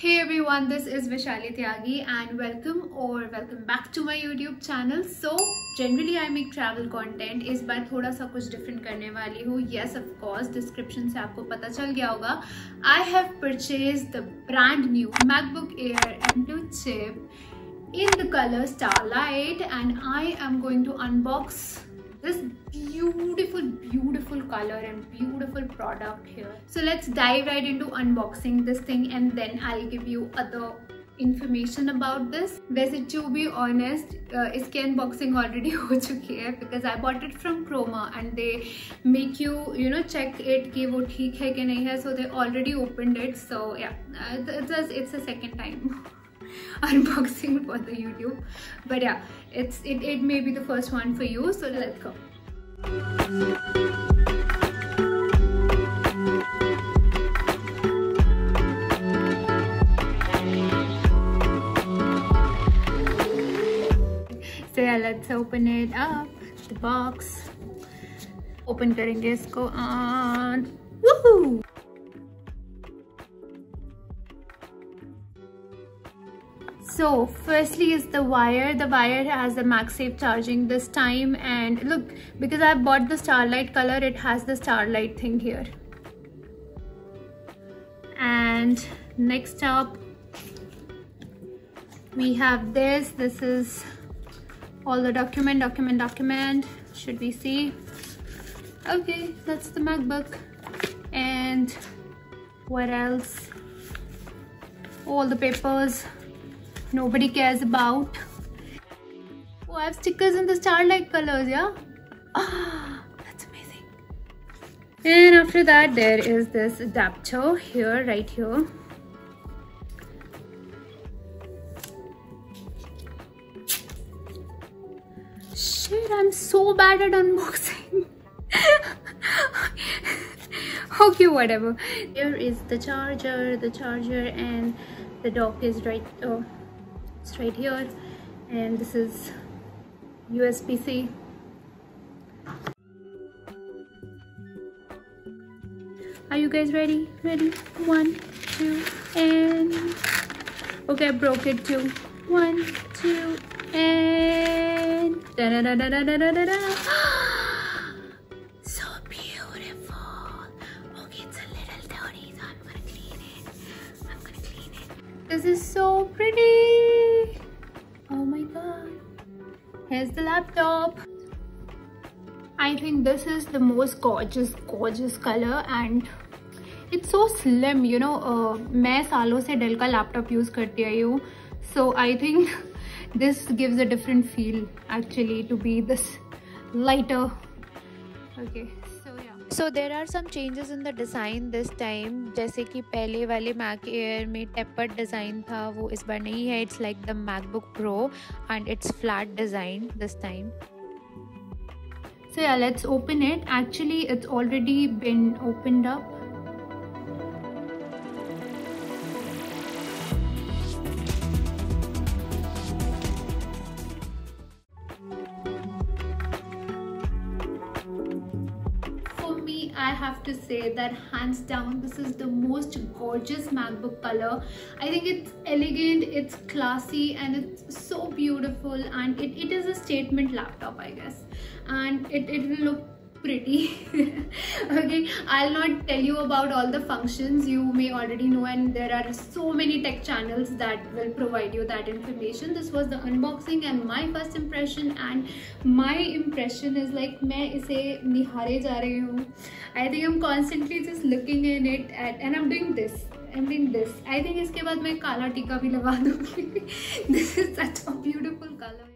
Hey everyone, this is Vaishali Tyagi and welcome back to my YouTube channel. So generally I make travel content. इस बार थोड़ा सा कुछ different करने वाली हूँ. Yes, of course, description से आपको पता चल गया होगा. I have purchased the brand new MacBook Air M2 Chip in the Colour Starlight and I am going to unbox this beautiful color and beautiful product here. So let's dive right into unboxing this thing and then I'll give you other information about this. वैसे to be honest, इसकी unboxing already हो चुकी है because I bought it from Chroma and they make you check it कि वो ठीक है कि नहीं है. So they already opened it. So yeah, it's a second time unboxing for the YouTube, but yeah, it may be the first one for you. So let's go. So yeah, let's open it up. The box. Open करेंगे इसको and woohoo! So firstly is the wire. The wire has the MagSafe charging this time, and look, because I bought the Starlight color, it has the Starlight thing here. And next up we have this. This is all the document. Should we see? Okay, that's the MacBook. And what else? All the papers nobody cares about. Oh, I have stickers in the Starlight colors, yeah? Ah, that's amazing. And after that, there is this adapter here, right here. Shit, I'm so bad at unboxing. Okay, whatever. Here is the charger, and the dock is right. It's right here, and this is USB-C. Are you guys ready? Ready? 1, 2, and okay, I broke it too. 1, 2, and da da da da da da da da. So beautiful. Okay, it's a little dirty, so I'm gonna clean it. This is so pretty. Oh my god. Here's the laptop. I think this is the most gorgeous color and it's so slim, you know. मैं सालों से Dell का laptop use करती आई हूँ, so I think this gives a different feel actually to be this lighter. Okay, so yeah. So there are some changes in the design this time. जैसे कि पहले वाले Mac Air में tapered design था, वो इस बार नहीं है. It's like the MacBook Pro and it's flat design this time. So yeah, let's open it. Actually, it's already been opened up. I have to say that hands down this is the most gorgeous MacBook color. I think it's elegant, it's classy, and it's so beautiful, and it is a statement laptop, I guess, and it will look pretty. Okay, I'll not tell you about all the functions, you may already know, and there are so many tech channels that will provide you that information. This was the unboxing and my first impression, and my impression is like मैं इसे निहारे जा रही हूँ. I think I'm constantly just looking in it and I'm doing this. I think इसके बाद मैं काला टीका भी लगा दूँगी. This is such a beautiful color.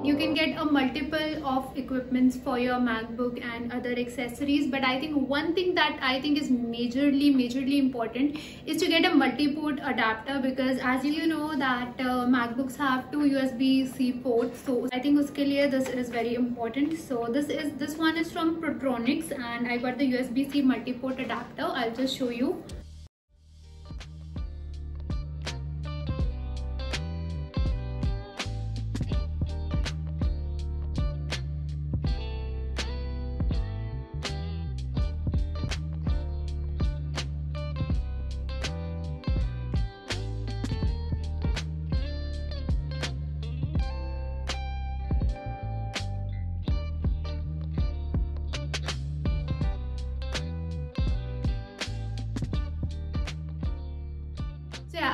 You can get a multiple of equipments for your MacBook and other accessories, but I think one thing that I think is majorly important is to get a multi-port adapter, because as you know that MacBooks have 2 USB-C ports, so I think uske liye this is very important. So this one is from Portronics and I got the USB-C multi-port adapter. I'll just show you.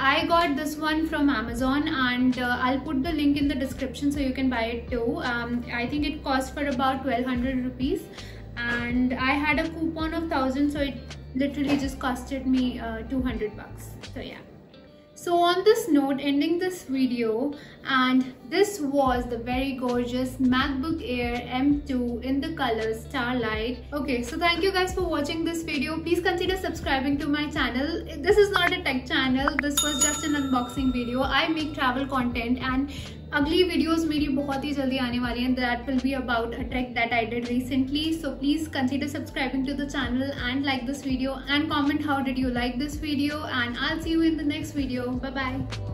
I got this one from Amazon, and I'll put the link in the description so you can buy it too. I think it cost for about 1200 rupees, and I had a coupon of 1000, so it literally just costed me 200 bucks. So yeah. So on this note, ending this video, and this was the very gorgeous MacBook Air M2 in the color Starlight. Okay, so thank you guys for watching this video. Please consider subscribing to my channel. This is not a tech channel. This was just an unboxing video. I make travel content, and अगली videos मेरी बहुत ही जल्दी आने वाली हैं. That will be about a trek that I did recently. So please consider subscribing to the channel and like this video and comment how did you like this video, and I'll see you in the next video. Bye bye.